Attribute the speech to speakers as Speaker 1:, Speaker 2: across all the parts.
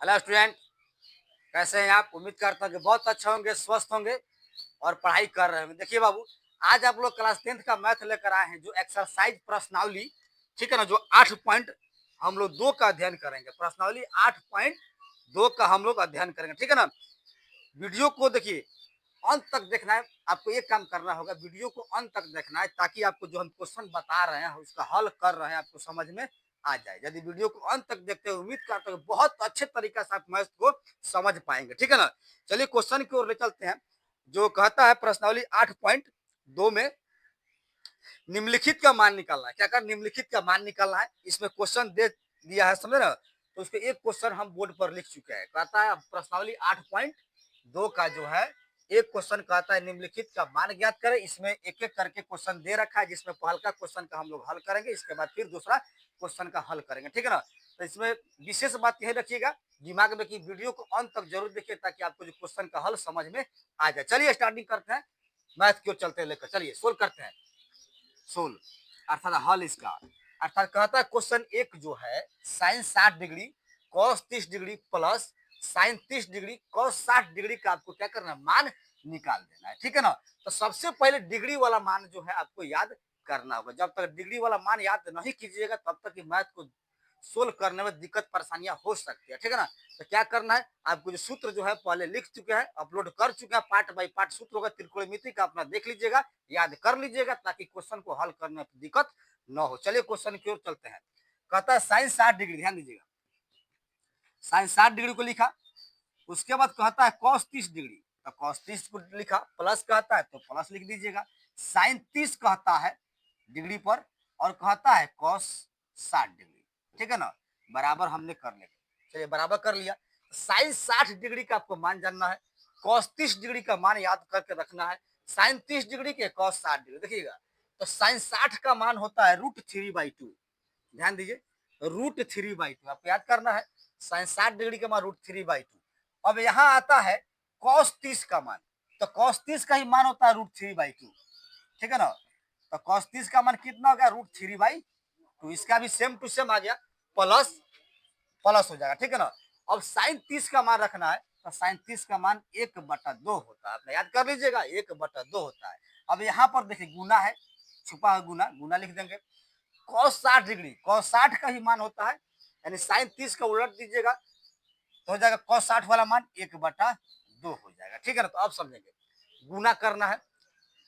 Speaker 1: Hello student, कैसे हैं आप? उम्मीद करता हूँ कि बहुत अच्छे होंगे, स्वस्थ होंगे और पढ़ाई कर रहे होंगे। देखिए बाबू, आज आप लोग क्लास 10th का मैथ लेकर आए हैं, जो एक्सरसाइज प्रश्नावली, ठीक है ना, जो 8 पॉइंट हम लोग 2 का अध्ययन करेंगे। प्रश्नावली 8.2 का हम लोग अध्ययन करेंगे, ठीक है ना। वीडियो को देखिए, अंत तक देखना है। आपको एक काम करना होगा, वीडियो को अंत तक देखना है, ताकि आपको जो हम क्वेश्चन बता रहे हैं उसका हल कर रहे हैं आपको समझ में आ जाए। यदि वीडियो को अंत तक देखते हैं, उम्मीद करते हैं बहुत अच्छे तरीके से आप मैथ को समझ पाएंगे, ठीक है ना। चलिए क्वेश्चन की ओर ले चलते हैं, जो कहता है प्रश्नावली 8.2 में निम्नलिखित का मान निकालना है। क्या कर निम्नलिखित का मान निकालना है। इसमें क्वेश्चन दे दिया है, समझे ना। तो उसके एक क्वेश्चन हम बोर्ड पर लिख चुके हैं। कहता है प्रश्नावली 8.2 का जो है एक क्वेश्चन कहता है निम्नलिखित का मान ज्ञात करें। इसमें एक एक करके क्वेश्चन दे रखा है, जिसमें पहल का क्वेश्चन का हम लोग हल करेंगे, इसके बाद फिर दूसरा क्वेश्चन का हल करेंगे, ठीक है ना। तो इसमें विशेष बात यह रखिएगा दिमाग में कि वीडियो को अंत तक जरूर देखिए, ताकि आपको जो क्वेश्चन का हल समझ में आ जाए। चलिए स्टार्टिंग करते हैं, मैथ की ओर चलते हैं लेकर, चलिए सोल्व करते हैं। सोल्व अर्थात हल इसका, अर्थात कहता है क्वेश्चन एक जो है sine 60 degree cos 30 degree plus sine 30 degree cos 60 degree का आपको क्या करना है, मान निकाल देना है, ठीक है ना। तो सबसे पहले डिग्री वाला मान जो है आपको याद करना होगा। जब तक डिग्री वाला मान याद नहीं कीजिएगा, तब तक मैथ को सोल्व करने में दिक्कत परेशानियां हो सकती है, ठीक है ना। तो क्या करना है, आपको जो सूत्र जो है पहले लिख चुके हैं, अपलोड कर चुके हैं, पार्ट बाई पार्ट सूत्र होगा त्रिकोणमिति का, अपना देख लीजिएगा, याद कर लीजिएगा, ताकि क्वेश्चन को हल करने में दिक्कत न हो। चलिए क्वेश्चन की ओर चलते हैं। कहता है साइन 60 डिग्री, ध्यान दीजिएगा, साइन 60 डिग्री को लिखा। उसके बाद कहता है कॉस 30 डिग्री, तो कॉस 30 को लिखा। प्लस कहता है तो प्लस लिख दीजिएगा। साइन 30 कहता है डिग्री पर, और कहता है कॉस 60 डिग्री, ठीक है ना। बराबर हमने कर लिया, चलिए बराबर कर लिया। साइन 60 डिग्री का आपको मान जानना है, कॉस 30 डिग्री का मान याद करके रखना है, साइन 30 डिग्री के कॉस 60 डिग्री। देखिएगा, तो साइन 60 का मान होता है √3/2। ध्यान दीजिए, √3/2 आपको याद करना है। साइन 60 डिग्री का मान √3/2। अब यहाँ आता है कॉस 30 का मान, तो कॉस 30 का ही मान होता है √3/2, ठीक है ना। तो कॉस 30 का मान कितना हो गया, √3/2। इसका भी सेम टू सेम आ गया, प्लस प्लस हो जाएगा, ठीक है ना। अब साइन 30 का मान रखना है, तो साइन 30 का मान 1/2 होता है, अपना याद कर लीजिएगा, 1/2 होता है। अब यहाँ पर देखिए गुना है, छुपा है गुना, गुना लिख देंगे। कॉस 60 डिग्री, कॉस 60 का ही मान होता है, यानी साइन 30 का उलट दीजिएगा, तो हो जाएगा कॉस 60 वाला मान 1/2 हो जाएगा, ठीक है ना। तो अब समझेंगे, गुना करना है,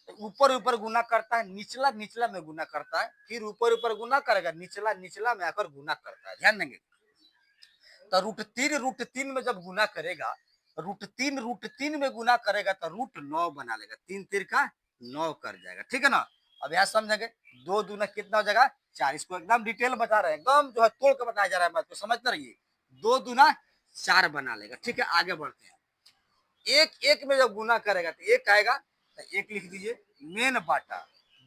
Speaker 1: ऊपर ऊपर गुना करता है, निचला निचला में गुना करता है, फिर ऊपर ऊपर गुना करेगा, निचला निचला में आकर गुना करता है, ध्यान देंगे। तो √3 में जब गुना करेगा, √3 में गुना करेगा तो √9 बना लेगा, 3 का 9 कर जाएगा, ठीक है ना। अब यहाँ समझेंगे, 2 दूना कितना हो जाएगा 4। इसको एकदम डिटेल बता रहे हैं, एकदम जो है तोड़ के बताया जा रहा है, बात को समझते रहिए। 2 दूना 4 बना लेगा, ठीक है। आगे बढ़ते हैं, एक एक में जब गुना करेगा तो एक आएगा, तो एक लिख दीजिए मेन बाटा।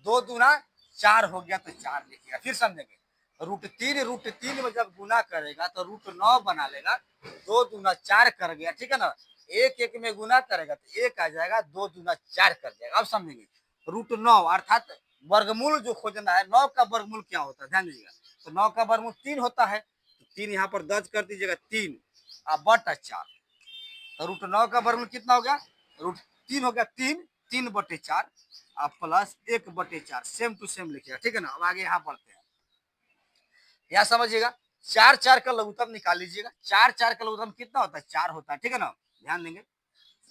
Speaker 1: 2 दूना 4 हो गया तो 4 लिखिएगा। फिर समझेंगे, √3 में जब गुना करेगा तो √9 बना लेगा, 2 दूना 4 कर गया, ठीक है ना। एक एक में गुना करेगा तो एक आ जाएगा, 2 दूना 4 कर जाएगा। अब समझेंगे, √9 अर्थात वर्गमूल जो खोजना है, 9 का वर्गमूल क्या होता है, ध्यान दीजिएगा। तो 9 का वर्गमूल 3 होता है, तो 3 यहाँ पर दर्ज कर दीजिएगा, 3 बटा 4। तो √9 का वर्गमूल कितना हो गया, √3 हो गया, 3/4 प्लस 1/4, सेम टू सेम लिखिएगा, ठीक है ना। अब आगे यहाँ बढ़ते हैं, यहाँ समझिएगा, 4 4 का लघुत्तम निकाल लीजिएगा। 4 4 का लघुत्तम कितना होता है, 4 होता है, ठीक है ना। ध्यान देंगे,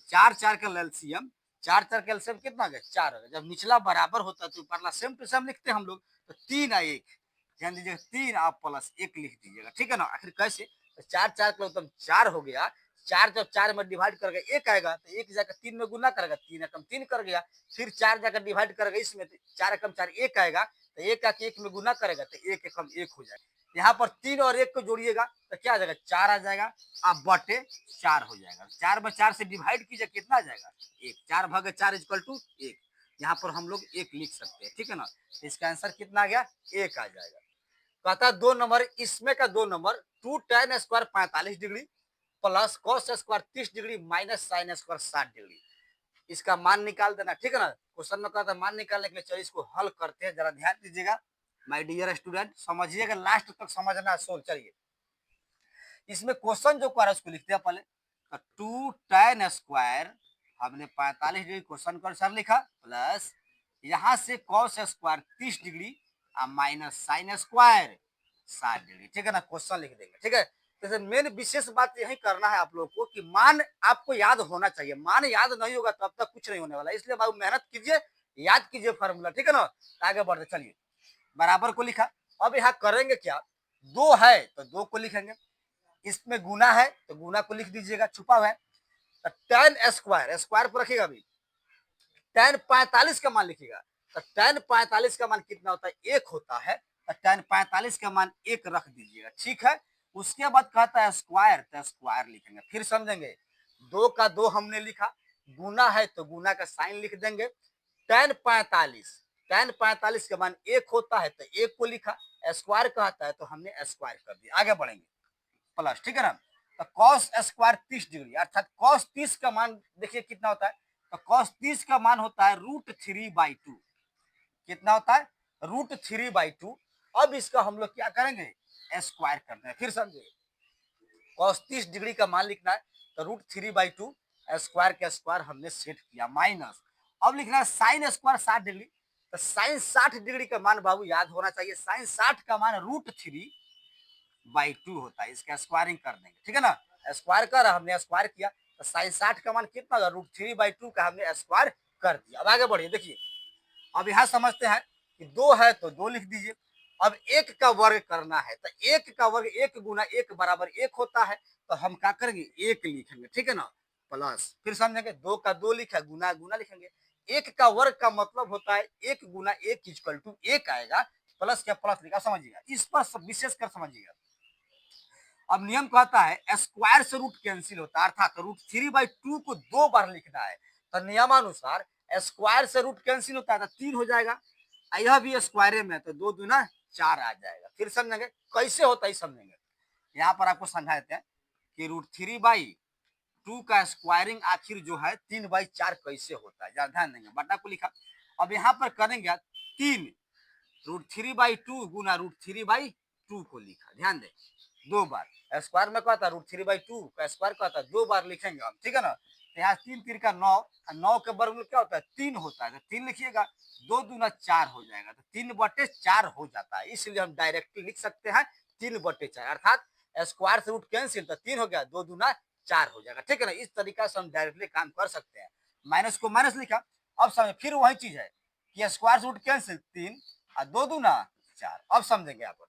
Speaker 1: 4 4 का एलसीएम, 4 4 का एलसीएम कितना हो गया, 4 हो गया। जब निचला बराबर होता है तो ऊपरला सेम टू सेम लिखते हैं हम लोग, तो 3 और 1, ध्यान दीजिएगा, 3 आप प्लस 1 लिख दीजिएगा, ठीक है ना। आखिर कैसे, तो 4 4 का लघुत्तम 4 हो गया, 4 जब 4 में डिवाइड करेगा 1 आएगा, तो 1 जाकर 3 में गुना करेगा, 3 एकम 3 कर गया। फिर 4 जाकर डिवाइड करेगा इसमें, तो 4 एकम 4 1 आएगा, तो 1 आके 1 में गुना करेगा तो 1 एकम 1 हो जाएगा। यहाँ पर 3 और 1 को जोड़िएगा तो क्या आ जाएगा, 4 आ जाएगा, अब बटे 4 हो जाएगा। 4 में 4 से डिवाइड कीजिए, कितना आ जाएगा, 1। 4 भागे 4 इक्वल टू 1। यहाँ पर हम लोग 1 लिख सकते हैं, ठीक है ना। इसका आंसर कितना आ गया, 1 आ जाएगा। कहता है 2 नंबर, इसमें का 2 number 2 tan square 45 degree plus cos square 30 degree minus sine square 60 degree, इसका मान निकाल देना, ठीक है ना। क्वेश्चन में कहता है मान निकालने के लिए, चलिए इसको हल करते हैं। जरा ध्यान दीजिएगा माय डियर स्टूडेंट, समझिएगा, लास्ट तक समझना है सोल। चलिए इसमें क्वेश्चन जो कर रहा है उसको लिखते हैं पहले। तो 2 tan स्क्वायर हमने 45 डिग्री क्वेश्चन का आंसर लिखा, प्लस यहाँ से cos square 30 degree minus sine square 60 degree, ठीक है ना, क्वेश्चन लिख देंगे, ठीक है। तो मेन विशेष बात यही करना है आप लोग को कि मान आपको याद होना चाहिए, मान याद नहीं होगा तब तक कुछ नहीं होने वाला, इसलिए बाबू मेहनत कीजिए, याद कीजिए फार्मूला, ठीक है ना। आगे बढ़ते चलिए, बराबर को लिखा। अब यहाँ करेंगे क्या, 2 है तो 2 को लिखेंगे, इसमें गुना है तो गुना को लिख दीजिएगा, छुपा हुआ है। तो tan स्क्वायर, स्क्वायर पर रखिएगा अभी, tan 45 का मान लिखिएगा। तो tan 45 का मान कितना होता है, 1 होता है। तो tan 45 का मान 1 रख दीजिएगा, ठीक है। उसके बाद कहता है स्क्वायर, तो स्क्वायर लिखेंगे, फिर समझेंगे। 2 का 2 हमने लिखा, गुना है तो गुना का साइन लिख देंगे। tan 45 का मान 1 होता है तो 1 को लिखा, स्क्वायर कहता है तो हमने स्क्वायर कर दिया। आगे बढ़ेंगे, प्लस, ठीक है ना। तो cos स्क्वायर 30 डिग्री, अर्थात cos 30 का मान देखिए कितना होता है। तो cos 30 का मान होता है √3/2, कितना होता है, √3/2। अब इसका हम लोग क्या करेंगे, स्क्वायर करते हैं, फिर समझिए। cos 30 डिग्री का मान लिखना है तो √3/2, स्क्वायर का स्क्वायर हमने सेट किया, माइनस। अब लिखना है साइन स्क्वायर 60 डिग्री। तो साइन 60 डिग्री का मान बाबू याद होना चाहिए, साइन 60 का मान √3/2 होता है, इसका स्क्वायरिंग कर देंगे, ठीक है ना। स्क्वायर कर हमने स्क्वायर किया, तो साइन 60 का मान कितना होगा, √3/2 का हमने स्क्वायर कर दिया। अब आगे बढ़िए, देखिए अब यहाँ समझते हैं कि 2 है तो 2 लिख दीजिए। अब 1 का वर्ग करना है तो 1 का वर्ग 1 गुना 1 बराबर 1 होता है, तो हम क्या करेंगे, 1 लिखेंगे, ठीक है ना, प्लस, फिर समझेंगे 2 का 2 लिखा, गुना गुना लिखेंगे। 1 का वर्ग का मतलब होता है 1 गुना 1 इक्वल टू 1 आएगा, प्लस क्या प्लस लिखा, समझिएगा, इस पर विशेष कर समझिएगा। अब नियम कहता है स्क्वायर से रूट कैंसिल होता है, अर्थात √3/2 को 2 बार लिखना है। तो नियमानुसार स्क्वायर से रूट कैंसिल होता है तो 3 हो जाएगा, यह भी स्क्वायर में है तो 2 दूना 4 आ जाएगा। फिर समझेंगे कैसे होता है, समझेंगे। यहाँ पर आपको समझा देते हैं कि √3/2 का स्क्वायरिंग आखिर जो है 3/4 कैसे होता है, ध्यान देंगे, बटा को लिखा। अब यहाँ पर करेंगे 3, √3/2 गुना √3/2 को लिखा, ध्यान दें, 2 बार। स्क्वायर में कहता है √3/2 का स्क्वायर कहता है 2 बार लिखेंगे हम, ठीक है ना। तो यहाँ 3 3 का 9, 9 के वर्गमूल क्या होता है, 3 होता है, तो 3 लिखिएगा, 2 दूना 4 हो जाएगा, तो 3/4 हो जाता है, इसलिए हम डायरेक्टली लिख सकते हैं 3/4, अर्थात स्क्वायर से रूट कैंसिल, तो 3 हो गया, 2 दूना 4 हो जाएगा, ठीक है ना। इस तरीका से हम डायरेक्टली काम कर सकते हैं। माइनस को माइनस लिखा। अब समझ, फिर वही चीज है कि स्क्वायर से रूट कैंसिल 3 और 2 दूना 4। अब समझेंगे यहाँ पर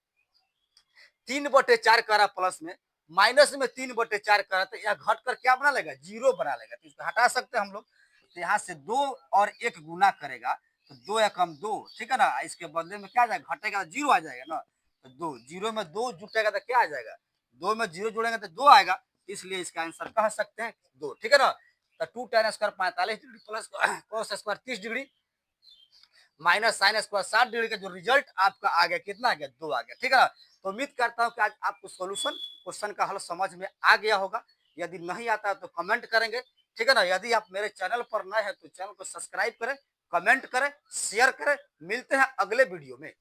Speaker 1: 3/4 करा, प्लस में माइनस में 3/4 करा, तो यह घट कर क्या बना लेगा, 0 बना लेगा, तो इसको हटा सकते हैं हम लोग। तो यहाँ से 2 और 1 गुना करेगा तो 2 या कम 2, ठीक है ना, इसके बदले में क्या आ जाएगा, घटेगा तो 0 आ जाएगा ना। तो 2 0 में 2 जुटेगा तो क्या आ जाएगा, 2 में 0 जोड़ेंगे तो 2 आएगा, इसलिए इसका आंसर कह सकते हैं 2, ठीक है ना। तो 2 tan square 45 degree plus cos square 30 degree minus sine square 60 degree का जो रिजल्ट आपका आ गया, कितना आ गया, 2 आ गया, ठीक है ना। तो उम्मीद करता हूं कि आज आपको सॉल्यूशन क्वेश्चन का हल समझ में आ गया होगा। यदि नहीं आता है तो कमेंट करेंगे, ठीक है ना। यदि आप मेरे चैनल पर नए हैं तो चैनल को सब्सक्राइब करें, कमेंट करें, शेयर करें। मिलते हैं अगले वीडियो में।